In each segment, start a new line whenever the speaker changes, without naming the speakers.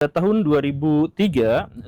Pada tahun 2003,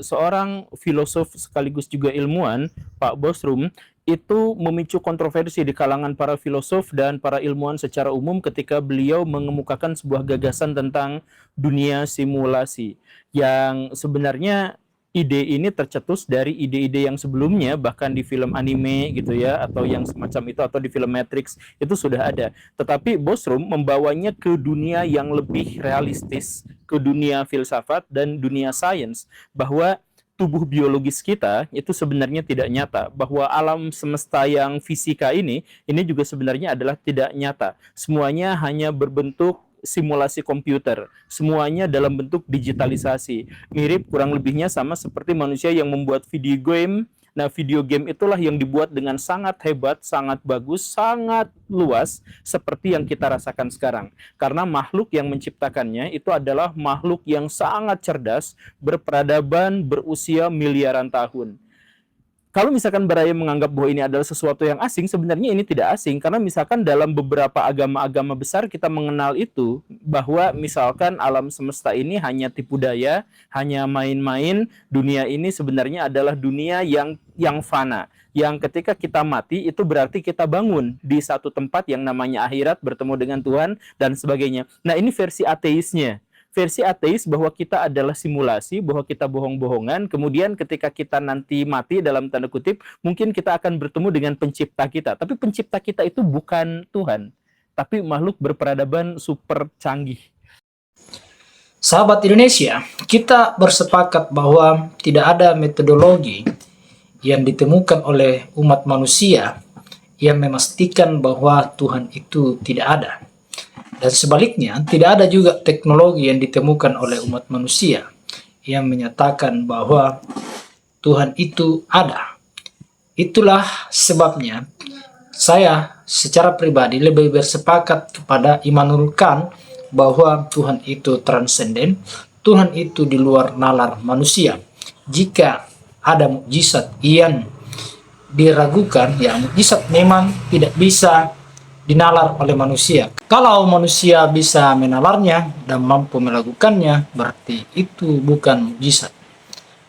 seorang filosof sekaligus juga ilmuwan, Pak Bostrom, itu memicu kontroversi di kalangan para filosof dan para ilmuwan secara umum ketika beliau mengemukakan sebuah gagasan tentang dunia simulasi yang sebenarnya ide ini tercetus dari ide-ide yang sebelumnya, bahkan di film anime gitu ya, atau yang semacam itu, atau di film Matrix itu sudah ada. Tetapi Bostrom membawanya ke dunia yang lebih realistis, ke dunia filsafat dan dunia sains, bahwa tubuh biologis kita itu sebenarnya tidak nyata, bahwa alam semesta yang fisika ini juga sebenarnya adalah tidak nyata. Semuanya hanya berbentuk simulasi komputer, semuanya dalam bentuk digitalisasi. Mirip kurang lebihnya sama seperti manusia yang membuat video game. Nah, video game itulah yang dibuat dengan sangat hebat, sangat bagus, sangat luas, seperti yang kita rasakan sekarang. Karena makhluk yang menciptakannya itu adalah makhluk yang sangat cerdas, berperadaban, berusia miliaran tahun. Kalau misalkan Baraya menganggap bahwa ini adalah sesuatu yang asing, sebenarnya ini tidak asing. Karena misalkan dalam beberapa agama-agama besar kita mengenal itu, bahwa misalkan alam semesta ini hanya tipu daya, hanya main-main, dunia ini sebenarnya adalah dunia yang fana. Yang ketika kita mati, itu berarti kita bangun di satu tempat yang namanya akhirat, bertemu dengan Tuhan, dan sebagainya. Nah, ini versi ateisnya. Versi ateis bahwa kita adalah simulasi, bahwa kita bohong-bohongan, kemudian ketika kita nanti mati dalam tanda kutip, mungkin kita akan bertemu dengan pencipta kita. Tapi pencipta kita itu bukan Tuhan, tapi makhluk berperadaban super canggih.
Sahabat Indonesia, kita bersepakat bahwa tidak ada metodologi yang ditemukan oleh umat manusia yang memastikan bahwa Tuhan itu tidak ada. Dan sebaliknya, tidak ada juga teknologi yang ditemukan oleh umat manusia yang menyatakan bahwa Tuhan itu ada. Itulah sebabnya saya secara pribadi lebih bersepakat kepada Immanuel Kant bahwa Tuhan itu transenden, Tuhan itu di luar nalar manusia. Jika ada mukjizat yang diragukan, ya mukjizat memang tidak bisa dinalar oleh manusia. Kalau manusia bisa menalarnya dan mampu melakukannya, berarti itu bukan mukjizat.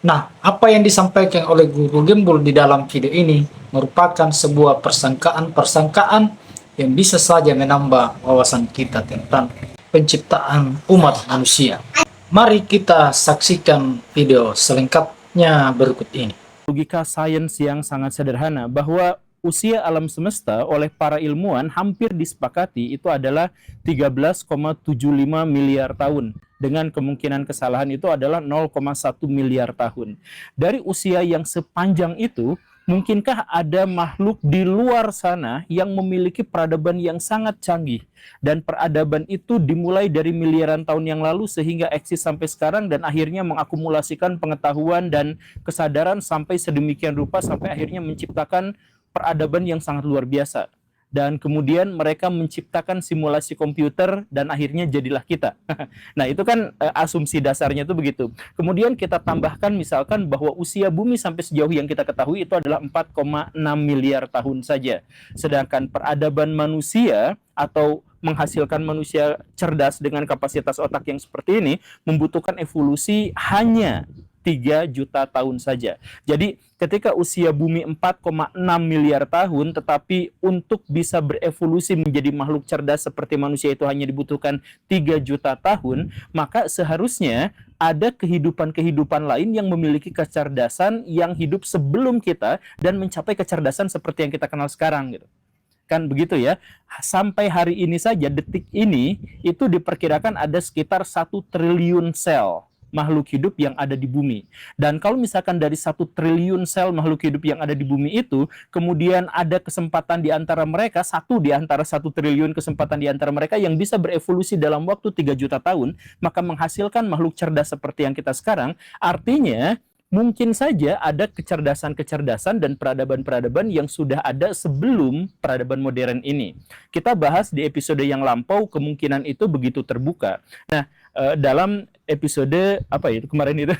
Nah, apa yang disampaikan oleh Guru Gembul di dalam video ini merupakan sebuah persangkaan yang bisa saja menambah wawasan kita tentang penciptaan umat manusia. Mari kita saksikan video selengkapnya berikut ini.
Logika sains yang sangat sederhana bahwa usia alam semesta oleh para ilmuwan hampir disepakati itu adalah 13,75 miliar tahun. Dengan kemungkinan kesalahan itu adalah 0,1 miliar tahun. Dari usia yang sepanjang itu, mungkinkah ada makhluk di luar sana yang memiliki peradaban yang sangat canggih? Dan peradaban itu dimulai dari miliaran tahun yang lalu sehingga eksis sampai sekarang dan akhirnya mengakumulasikan pengetahuan dan kesadaran sampai sedemikian rupa sampai akhirnya menciptakan peradaban yang sangat luar biasa. Dan kemudian mereka menciptakan simulasi komputer dan akhirnya jadilah kita. Nah, itu kan asumsi dasarnya itu begitu. Kemudian kita tambahkan misalkan bahwa usia bumi sampai sejauh yang kita ketahui itu adalah 4,6 miliar tahun saja. Sedangkan peradaban manusia atau menghasilkan manusia cerdas dengan kapasitas otak yang seperti ini membutuhkan evolusi hanya 3 juta tahun saja. Jadi ketika usia bumi 4,6 miliar tahun, tetapi untuk bisa berevolusi menjadi makhluk cerdas seperti manusia itu hanya dibutuhkan 3 juta tahun, maka seharusnya ada kehidupan-kehidupan lain yang memiliki kecerdasan yang hidup sebelum kita dan mencapai kecerdasan seperti yang kita kenal sekarang gitu. Kan begitu ya. Sampai hari ini saja, detik ini, itu diperkirakan ada sekitar 1 triliun sel makhluk hidup yang ada di bumi. Dan kalau misalkan dari 1 triliun sel makhluk hidup yang ada di bumi itu, kemudian ada kesempatan di antara mereka, 1 di antara 1 triliun kesempatan di antara mereka yang bisa berevolusi dalam waktu 3 juta tahun, maka menghasilkan makhluk cerdas seperti yang kita sekarang, artinya mungkin saja ada kecerdasan-kecerdasan dan peradaban-peradaban yang sudah ada sebelum peradaban modern ini. Kita bahas di episode yang lampau, kemungkinan itu begitu terbuka. Nah, dalam episode apa ya kemarin itu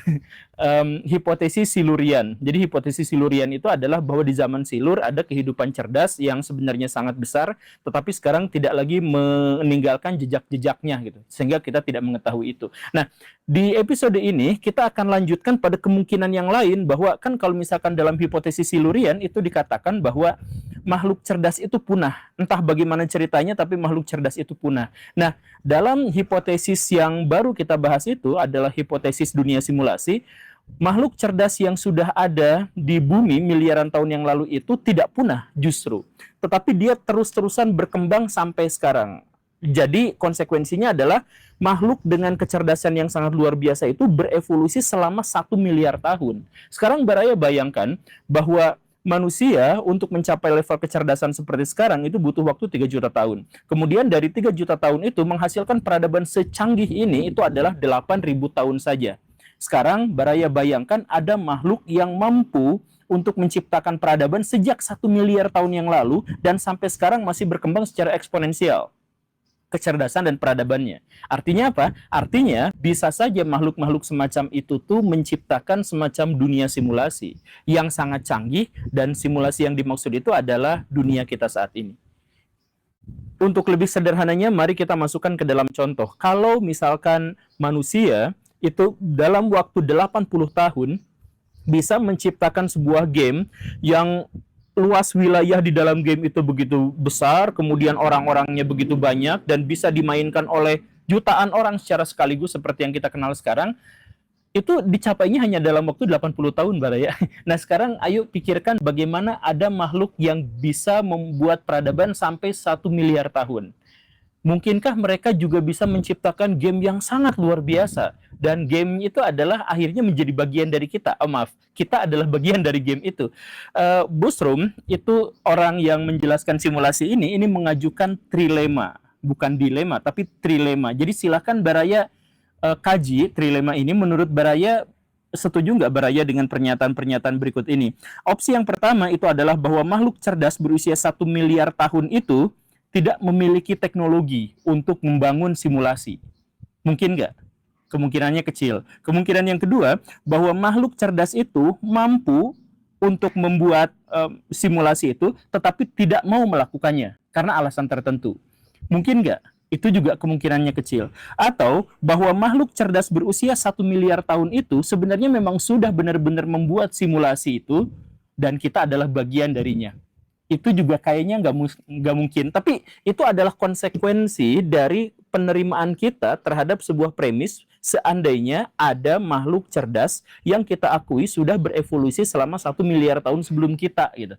hipotesis Silurian. Jadi hipotesis Silurian itu adalah bahwa di zaman Silur ada kehidupan cerdas yang sebenarnya sangat besar, tetapi sekarang tidak lagi meninggalkan jejak-jejaknya gitu, sehingga kita tidak mengetahui itu. Nah, di episode ini kita akan lanjutkan pada kemungkinan yang lain, bahwa kan kalau misalkan dalam hipotesis Silurian itu dikatakan bahwa makhluk cerdas itu punah. Entah bagaimana ceritanya, tapi makhluk cerdas itu punah. Nah, dalam hipotesis yang baru kita bahas itu adalah hipotesis dunia simulasi. Makhluk cerdas yang sudah ada di bumi miliaran tahun yang lalu itu tidak punah justru, tetapi dia terus-terusan berkembang sampai sekarang. Jadi konsekuensinya adalah makhluk dengan kecerdasan yang sangat luar biasa itu berevolusi selama 1 miliar tahun. Sekarang Baraya bayangkan bahwa manusia untuk mencapai level kecerdasan seperti sekarang itu butuh waktu 3 juta tahun. Kemudian dari 3 juta tahun itu menghasilkan peradaban secanggih ini itu adalah 8.000 tahun saja. Sekarang Baraya bayangkan ada makhluk yang mampu untuk menciptakan peradaban sejak 1 miliar tahun yang lalu dan sampai sekarang masih berkembang secara eksponensial kecerdasan dan peradabannya. Artinya apa? Artinya bisa saja makhluk-makhluk semacam itu tuh menciptakan semacam dunia simulasi yang sangat canggih, dan simulasi yang dimaksud itu adalah dunia kita saat ini. Untuk lebih sederhananya, mari kita masukkan ke dalam contoh. Kalau misalkan manusia itu dalam waktu 80 tahun bisa menciptakan sebuah game yang luas wilayah di dalam game itu begitu besar, kemudian orang-orangnya begitu banyak, dan bisa dimainkan oleh jutaan orang secara sekaligus seperti yang kita kenal sekarang, itu dicapainya hanya dalam waktu 80 tahun, Baraya. Nah sekarang ayo pikirkan bagaimana ada makhluk yang bisa membuat peradaban sampai 1 miliar tahun. Mungkinkah mereka juga bisa menciptakan game yang sangat luar biasa? Dan game itu adalah akhirnya menjadi bagian dari kita. Oh maaf, kita adalah bagian dari game itu. Bostrom itu orang yang menjelaskan simulasi ini mengajukan trilema. Bukan dilema, tapi trilema. Jadi silakan Baraya kaji trilema ini. Menurut Baraya, setuju nggak Baraya dengan pernyataan-pernyataan berikut ini? Opsi yang pertama itu adalah bahwa makhluk cerdas berusia 1 miliar tahun itu tidak memiliki teknologi untuk membangun simulasi. Mungkin nggak? Kemungkinannya kecil. Kemungkinan yang kedua, bahwa makhluk cerdas itu mampu untuk membuat simulasi itu, tetapi tidak mau melakukannya karena alasan tertentu. Mungkin nggak? Itu juga kemungkinannya kecil. Atau bahwa makhluk cerdas berusia 1 miliar tahun itu sebenarnya memang sudah benar-benar membuat simulasi itu, dan kita adalah bagian darinya. Itu juga kayaknya nggak mungkin. Tapi itu adalah konsekuensi dari penerimaan kita terhadap sebuah premis seandainya ada makhluk cerdas yang kita akui sudah berevolusi selama 1 miliar tahun sebelum kita gitu.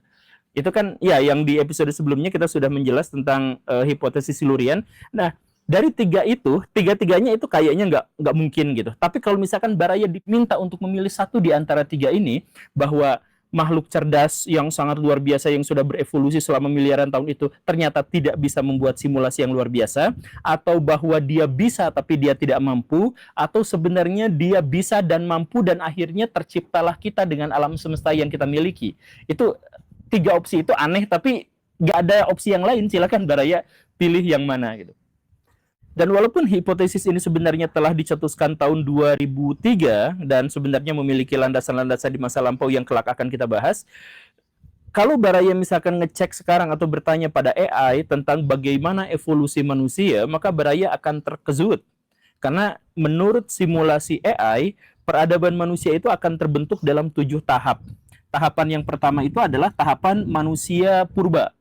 Itu kan ya yang di episode sebelumnya kita sudah menjelas tentang hipotesis Silurian. Nah, dari tiga-tiganya itu kayaknya nggak mungkin gitu. Tapi kalau misalkan Baraya diminta untuk memilih satu di antara tiga ini, bahwa makhluk cerdas yang sangat luar biasa yang sudah berevolusi selama miliaran tahun itu ternyata tidak bisa membuat simulasi yang luar biasa, atau bahwa dia bisa tapi dia tidak mampu, atau sebenarnya dia bisa dan mampu dan akhirnya terciptalah kita dengan alam semesta yang kita miliki. Itu tiga opsi itu aneh, tapi nggak ada opsi yang lain. Silakan Baraya pilih yang mana gitu. Dan walaupun hipotesis ini sebenarnya telah dicetuskan tahun 2003 dan sebenarnya memiliki landasan-landasan di masa lampau yang kelak akan kita bahas, kalau Baraya misalkan ngecek sekarang atau bertanya pada AI tentang bagaimana evolusi manusia, maka Baraya akan terkejut. Karena menurut simulasi AI, peradaban manusia itu akan terbentuk dalam 7 tahap. Tahapan yang pertama itu adalah tahapan manusia purba.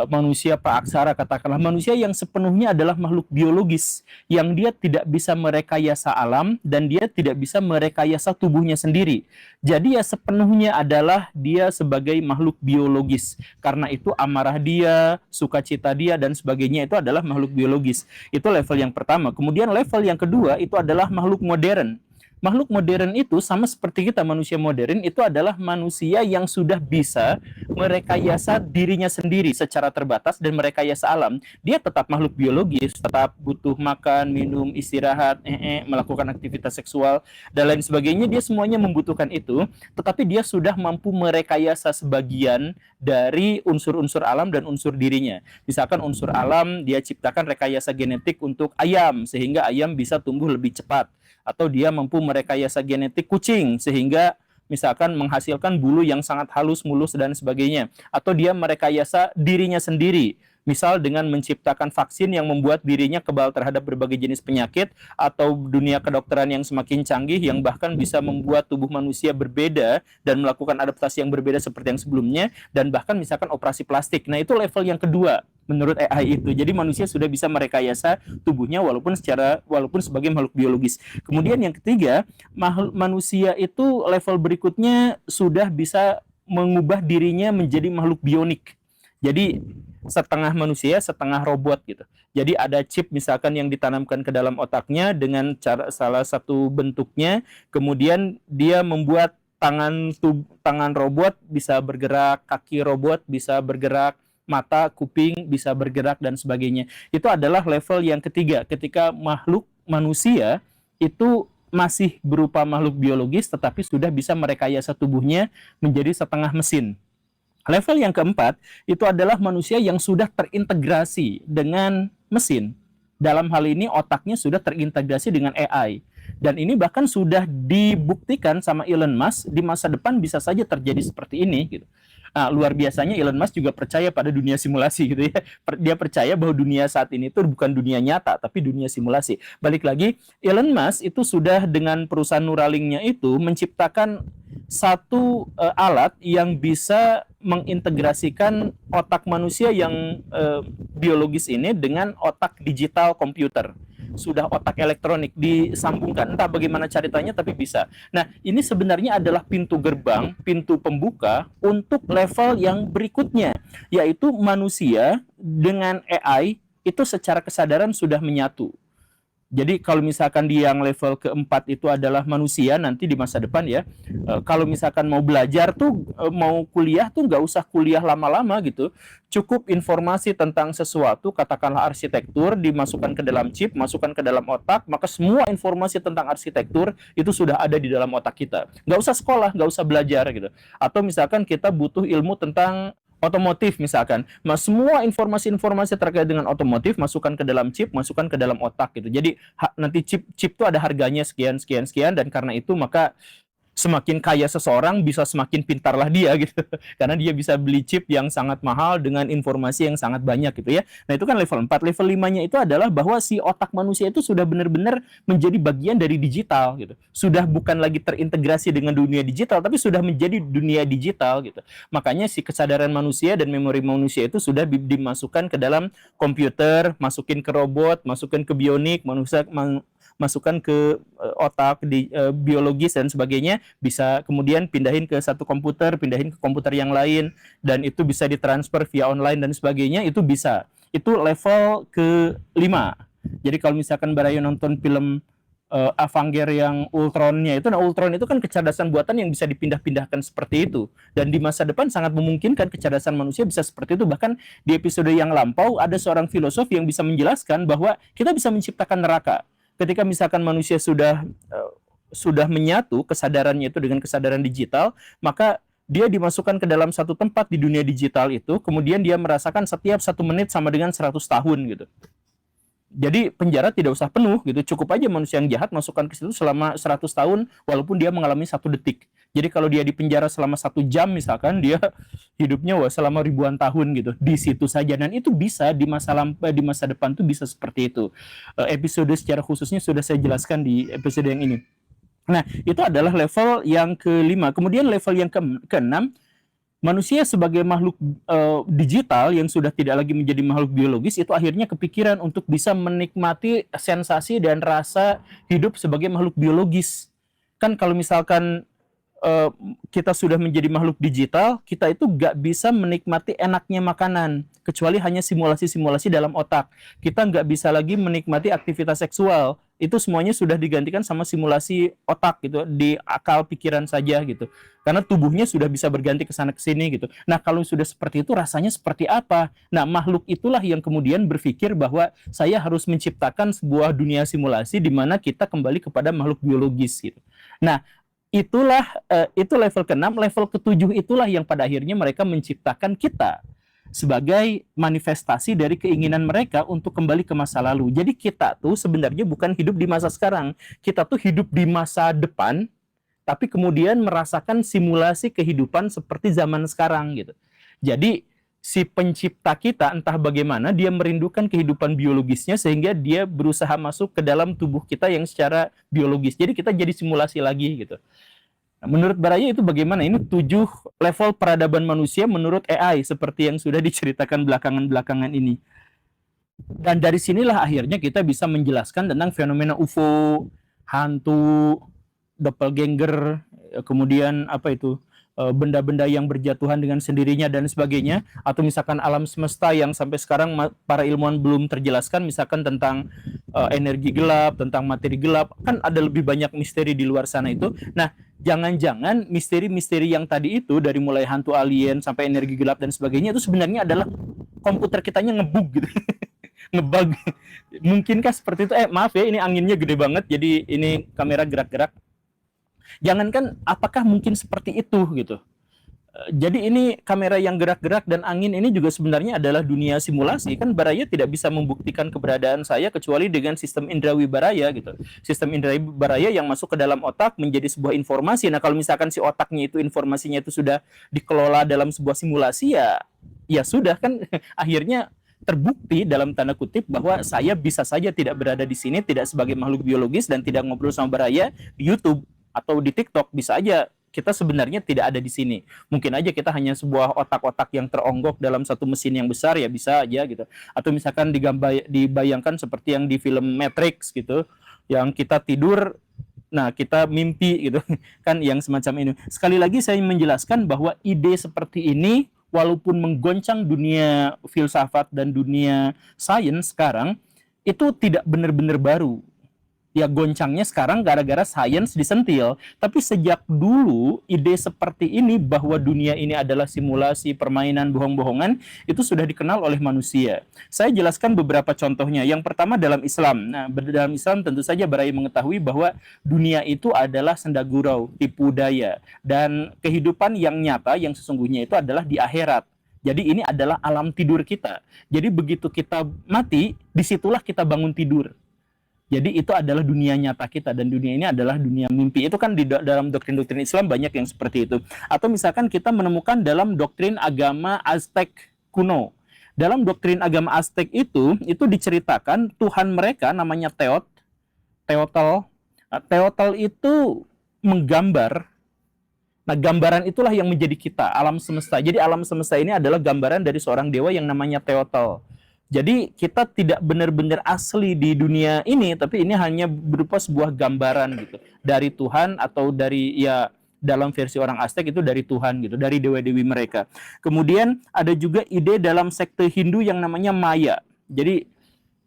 Manusia praaksara, katakanlah manusia yang sepenuhnya adalah makhluk biologis, yang dia tidak bisa merekayasa alam dan dia tidak bisa merekayasa tubuhnya sendiri. Jadi ya sepenuhnya adalah dia sebagai makhluk biologis. Karena itu amarah dia, sukacita dia dan sebagainya itu adalah makhluk biologis. Itu level yang pertama. Kemudian level yang kedua itu adalah makhluk modern. makhluk modern itu sama seperti kita, manusia modern itu adalah manusia yang sudah bisa merekayasa dirinya sendiri secara terbatas dan merekayasa alam. Dia tetap makhluk biologis, tetap butuh makan, minum, istirahat, melakukan aktivitas seksual dan lain sebagainya. Dia semuanya membutuhkan itu, tetapi dia sudah mampu merekayasa sebagian dari unsur-unsur alam dan unsur dirinya. Misalkan unsur alam, dia ciptakan rekayasa genetik untuk ayam sehingga ayam bisa tumbuh lebih cepat, atau dia mampu merekayasa genetik kucing sehingga misalkan menghasilkan bulu yang sangat halus, mulus dan sebagainya, atau dia merekayasa dirinya sendiri, misal dengan menciptakan vaksin yang membuat dirinya kebal terhadap berbagai jenis penyakit, atau dunia kedokteran yang semakin canggih yang bahkan bisa membuat tubuh manusia berbeda dan melakukan adaptasi yang berbeda seperti yang sebelumnya, dan bahkan misalkan operasi plastik. Nah, itu level yang kedua menurut AI itu. Jadi manusia sudah bisa merekayasa tubuhnya walaupun sebagai makhluk biologis. Kemudian yang ketiga, manusia itu level berikutnya sudah bisa mengubah dirinya menjadi makhluk bionik. Jadi setengah manusia, setengah robot gitu. Jadi ada chip misalkan yang ditanamkan ke dalam otaknya dengan cara salah satu bentuknya, kemudian dia membuat tangan robot bisa bergerak, kaki robot bisa bergerak, mata, kuping bisa bergerak dan sebagainya. Itu adalah level yang ketiga, ketika makhluk manusia itu masih berupa makhluk biologis tetapi sudah bisa merekayasa tubuhnya menjadi setengah mesin. Level yang keempat itu adalah manusia yang sudah terintegrasi dengan mesin. Dalam hal ini otaknya sudah terintegrasi dengan AI. Dan ini bahkan sudah dibuktikan sama Elon Musk, di masa depan bisa saja terjadi seperti ini gitu. Nah, luar biasanya Elon Musk juga percaya pada dunia simulasi gitu ya. Dia percaya bahwa dunia saat ini itu bukan dunia nyata tapi dunia simulasi. Balik lagi, Elon Musk itu sudah dengan perusahaan Neuralink-nya itu menciptakan satu alat yang bisa mengintegrasikan otak manusia yang biologis ini dengan otak digital komputer. Sudah otak elektronik disambungkan, entah bagaimana ceritanya tapi bisa. Nah, ini sebenarnya adalah pintu gerbang, pintu pembuka untuk level yang berikutnya, yaitu manusia dengan AI itu secara kesadaran sudah menyatu. Jadi kalau misalkan di yang level keempat itu adalah manusia nanti di masa depan ya, kalau misalkan mau belajar tuh, mau kuliah tuh nggak usah kuliah lama-lama gitu, cukup informasi tentang sesuatu, katakanlah arsitektur, dimasukkan ke dalam chip, masukkan ke dalam otak, maka semua informasi tentang arsitektur itu sudah ada di dalam otak kita. Nggak usah sekolah, nggak usah belajar gitu. Atau misalkan kita butuh ilmu tentang otomotif misalkan, semua informasi-informasi terkait dengan otomotif masukkan ke dalam chip, masukkan ke dalam otak gitu. Jadi nanti chip itu ada harganya sekian sekian sekian, dan karena itu maka semakin kaya seseorang bisa semakin pintarlah dia gitu. Karena dia bisa beli chip yang sangat mahal dengan informasi yang sangat banyak gitu ya. Nah, itu kan level 4. Level 5-nya itu adalah bahwa si otak manusia itu sudah benar-benar menjadi bagian dari digital gitu. Sudah bukan lagi terintegrasi dengan dunia digital tapi sudah menjadi dunia digital gitu. Makanya si kesadaran manusia dan memori manusia itu sudah dimasukkan ke dalam komputer, masukin ke robot, masukin ke bionik, masukkan ke otak biologis dan sebagainya, bisa kemudian pindahin ke satu komputer, pindahin ke komputer yang lain, dan itu bisa ditransfer via online dan sebagainya, itu bisa. Itu level ke-5. Jadi kalau misalkan Barayo nonton film Avenger yang Ultronnya itu, nah Ultron itu kan kecerdasan buatan yang bisa dipindah-pindahkan seperti itu, dan di masa depan sangat memungkinkan kecerdasan manusia bisa seperti itu. Bahkan di episode yang lampau ada seorang filosof yang bisa menjelaskan bahwa kita bisa menciptakan neraka. Ketika misalkan manusia sudah menyatu kesadarannya itu dengan kesadaran digital, maka dia dimasukkan ke dalam satu tempat di dunia digital itu, kemudian dia merasakan setiap 1 menit sama dengan 100 tahun gitu. Jadi penjara tidak usah penuh gitu, cukup aja manusia yang jahat masukkan ke situ selama 100 tahun walaupun dia mengalami 1 detik. Jadi kalau dia di penjara selama 1 jam misalkan, dia hidupnya selama ribuan tahun gitu di situ saja. Dan itu bisa di masa depan tuh bisa seperti itu. Episode secara khususnya sudah saya jelaskan di episode yang ini. Nah, itu adalah level yang ke-5. Kemudian level yang ke-6, manusia sebagai makhluk digital yang sudah tidak lagi menjadi makhluk biologis itu akhirnya kepikiran untuk bisa menikmati sensasi dan rasa hidup sebagai makhluk biologis. Kan kalau misalkan eh, kita sudah menjadi makhluk digital, kita itu nggak bisa menikmati enaknya makanan, kecuali hanya simulasi-simulasi dalam otak. Kita nggak bisa lagi menikmati aktivitas seksual. Itu semuanya sudah digantikan sama simulasi otak gitu, di akal pikiran saja gitu. Karena tubuhnya sudah bisa berganti ke sana ke sini gitu. Nah, kalau sudah seperti itu rasanya seperti apa? Nah, makhluk itulah yang kemudian berpikir bahwa saya harus menciptakan sebuah dunia simulasi di mana kita kembali kepada makhluk biologis gitu. Nah, itu level ke-6, level ke-7 itulah yang pada akhirnya mereka menciptakan kita sebagai manifestasi dari keinginan mereka untuk kembali ke masa lalu. Jadi kita tuh sebenarnya bukan hidup di masa sekarang, kita tuh hidup di masa depan, tapi kemudian merasakan simulasi kehidupan seperti zaman sekarang gitu. Jadi si pencipta kita entah bagaimana dia merindukan kehidupan biologisnya sehingga dia berusaha masuk ke dalam tubuh kita yang secara biologis. Jadi kita jadi simulasi lagi gitu. Nah, menurut Baraya itu bagaimana? Ini 7 level peradaban manusia menurut AI seperti yang sudah diceritakan belakangan-belakangan ini. Dan dari sinilah akhirnya kita bisa menjelaskan tentang fenomena UFO, hantu, doppelganger, kemudian apa itu, benda-benda yang berjatuhan dengan sendirinya dan sebagainya, atau misalkan alam semesta yang sampai sekarang para ilmuwan belum terjelaskan, misalkan tentang energi gelap, tentang materi gelap, kan ada lebih banyak misteri di luar sana itu. Nah, jangan-jangan misteri-misteri yang tadi itu dari mulai hantu alien sampai energi gelap dan sebagainya itu sebenarnya adalah komputer kitanya ngebug gitu. Ngebug. Mungkinkah seperti itu? Maaf ya, ini anginnya gede banget jadi ini kamera gerak-gerak. Jangankan apakah mungkin seperti itu gitu. Jadi ini kamera yang gerak-gerak dan angin ini juga sebenarnya adalah dunia simulasi. Kan Baraya tidak bisa membuktikan keberadaan saya kecuali dengan sistem indrawi Baraya gitu. Sistem indrawi Baraya yang masuk ke dalam otak menjadi sebuah informasi. Nah, kalau misalkan si otaknya itu informasinya itu sudah dikelola dalam sebuah simulasi ya sudah kan akhirnya terbukti dalam tanda kutip bahwa saya bisa saja tidak berada di sini, tidak sebagai makhluk biologis dan tidak ngobrol sama Baraya di YouTube atau di TikTok, bisa aja kita sebenarnya tidak ada di sini. Mungkin aja kita hanya sebuah otak-otak yang teronggok dalam satu mesin yang besar, ya bisa aja gitu. Atau misalkan dibayangkan seperti yang di film Matrix gitu, yang kita tidur, nah kita mimpi gitu, kan yang semacam ini. Sekali lagi saya menjelaskan bahwa ide seperti ini, walaupun menggoncang dunia filsafat dan dunia sains sekarang, itu tidak benar-benar baru. Ya goncangnya sekarang gara-gara sains disentil. Tapi sejak dulu ide seperti ini bahwa dunia ini adalah simulasi, permainan, bohong-bohongan itu sudah dikenal oleh manusia. Saya jelaskan beberapa contohnya. Yang pertama dalam Islam. Nah, dalam Islam tentu saja Baraya mengetahui bahwa dunia itu adalah senda gurau, tipu daya. Dan kehidupan yang nyata, yang sesungguhnya itu adalah di akhirat. Jadi ini adalah alam tidur kita. Jadi begitu kita mati, disitulah kita bangun tidur. Jadi itu adalah dunia nyata kita dan dunia ini adalah dunia mimpi. Itu kan di dalam doktrin-doktrin Islam banyak yang seperti itu. Atau misalkan kita menemukan dalam doktrin agama Aztec kuno. Dalam doktrin agama Aztec itu diceritakan Tuhan mereka namanya Teotl. Teotl itu menggambar. Nah, gambaran itulah yang menjadi kita, alam semesta. Jadi alam semesta ini adalah gambaran dari seorang dewa yang namanya Teotl. Jadi kita tidak benar-benar asli di dunia ini, tapi ini hanya berupa sebuah gambaran gitu dari Tuhan atau dari dalam versi orang Aztec itu dari Tuhan gitu, dari dewa-dewi mereka. Kemudian ada juga ide dalam sekte Hindu yang namanya Maya. Jadi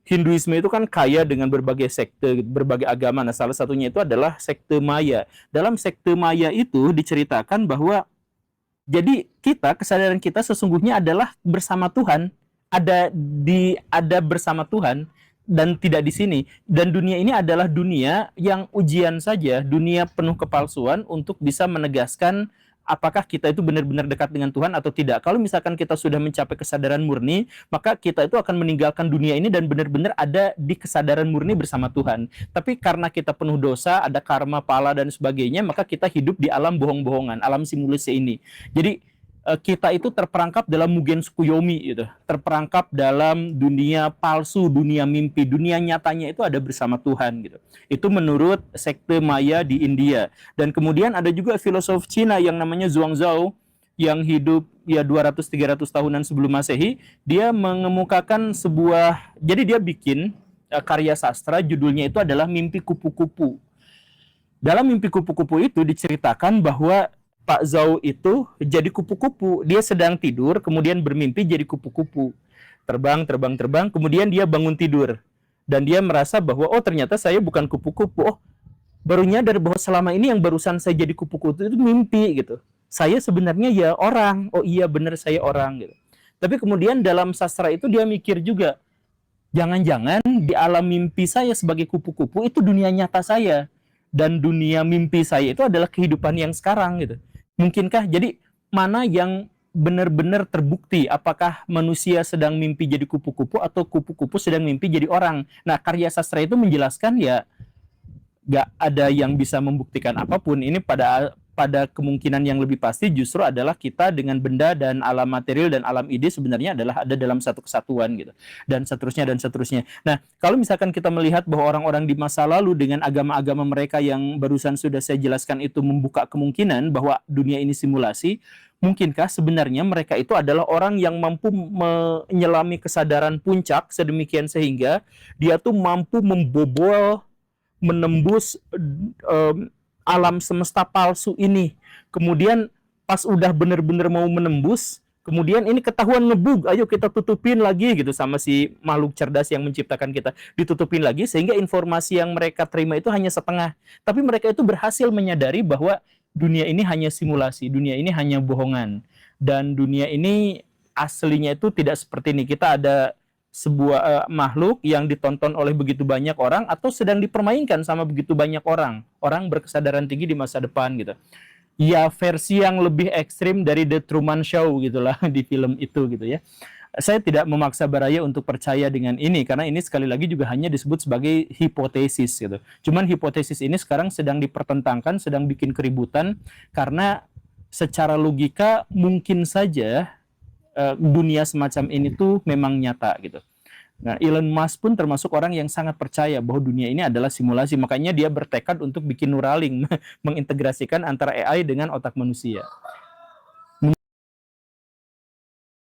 Hinduisme itu kan kaya dengan berbagai sekte, berbagai agama. Nah, salah satunya itu adalah sekte Maya. Dalam sekte Maya itu diceritakan bahwa jadi kesadaran kita sesungguhnya adalah bersama Tuhan. Ada bersama Tuhan dan tidak di sini. Dan dunia ini adalah dunia yang ujian saja, dunia penuh kepalsuan untuk bisa menegaskan apakah kita itu benar-benar dekat dengan Tuhan atau tidak. Kalau misalkan kita sudah mencapai kesadaran murni, maka kita itu akan meninggalkan dunia ini dan benar-benar ada di kesadaran murni bersama Tuhan. Tapi karena kita penuh dosa, ada karma, pala dan sebagainya, maka kita hidup di alam bohong-bohongan, alam simulasi ini. Jadi kita itu terperangkap dalam Mugen Tsukuyomi gitu, terperangkap dalam dunia palsu, dunia mimpi, dunia nyatanya itu ada bersama Tuhan gitu. Itu menurut sekte Maya di India. Dan kemudian ada juga filosof Cina yang namanya Zhuangzhou yang hidup 200-300 tahunan sebelum Masehi. Dia mengemukakan jadi dia bikin karya sastra judulnya itu adalah Mimpi Kupu-Kupu. Dalam mimpi kupu-kupu itu diceritakan bahwa Pak Zhou itu jadi kupu-kupu. Dia sedang tidur, kemudian bermimpi jadi kupu-kupu. Terbang, terbang, terbang, kemudian dia bangun tidur. Dan dia merasa bahwa, oh ternyata saya bukan kupu-kupu. Oh, baru nyadar bahwa selama ini yang barusan saya jadi kupu-kupu itu mimpi gitu. Saya sebenarnya ya orang. Oh iya benar saya orang gitu. Tapi kemudian dalam sastra itu dia mikir juga, jangan-jangan di alam mimpi saya sebagai kupu-kupu itu dunia nyata saya. Dan dunia mimpi saya itu adalah kehidupan yang sekarang gitu. Mungkinkah jadi mana yang benar-benar terbukti apakah manusia sedang mimpi jadi kupu-kupu atau kupu-kupu sedang mimpi jadi orang. Nah, karya sastra itu menjelaskan ya nggak ada yang bisa membuktikan apapun. Ini pada kemungkinan yang lebih pasti justru adalah kita dengan benda dan alam material dan alam ide sebenarnya adalah ada dalam satu kesatuan gitu, dan seterusnya dan seterusnya. Nah, kalau misalkan kita melihat bahwa orang-orang di masa lalu dengan agama-agama mereka yang barusan sudah saya jelaskan itu membuka kemungkinan bahwa dunia ini simulasi, mungkinkah sebenarnya mereka itu adalah orang yang mampu menyelami kesadaran puncak sedemikian sehingga dia tuh mampu membobol, menembus alam semesta palsu ini. Kemudian pas udah bener-bener mau menembus, kemudian ini ketahuan ngebug, ayo kita tutupin lagi gitu sama si makhluk cerdas yang menciptakan kita. Ditutupin lagi sehingga informasi yang mereka terima itu hanya setengah. Tapi mereka itu berhasil menyadari bahwa dunia ini hanya simulasi, dunia ini hanya bohongan. Dan dunia ini aslinya itu tidak seperti ini. Kita ada sebuah makhluk yang ditonton oleh begitu banyak orang atau sedang dipermainkan sama begitu banyak orang berkesadaran tinggi di masa depan gitu. Ya versi yang lebih ekstrim dari The Truman Show gitulah di film itu gitu ya. Saya tidak memaksa Baraya untuk percaya dengan ini karena ini sekali lagi juga hanya disebut sebagai hipotesis gitu. Cuman hipotesis ini sekarang sedang dipertentangkan, sedang bikin keributan karena secara logika mungkin saja dunia semacam ini tuh memang nyata gitu. Nah, Elon Musk pun termasuk orang yang sangat percaya bahwa dunia ini adalah simulasi. Makanya dia bertekad untuk bikin Neuralink, mengintegrasikan antara AI dengan otak manusia.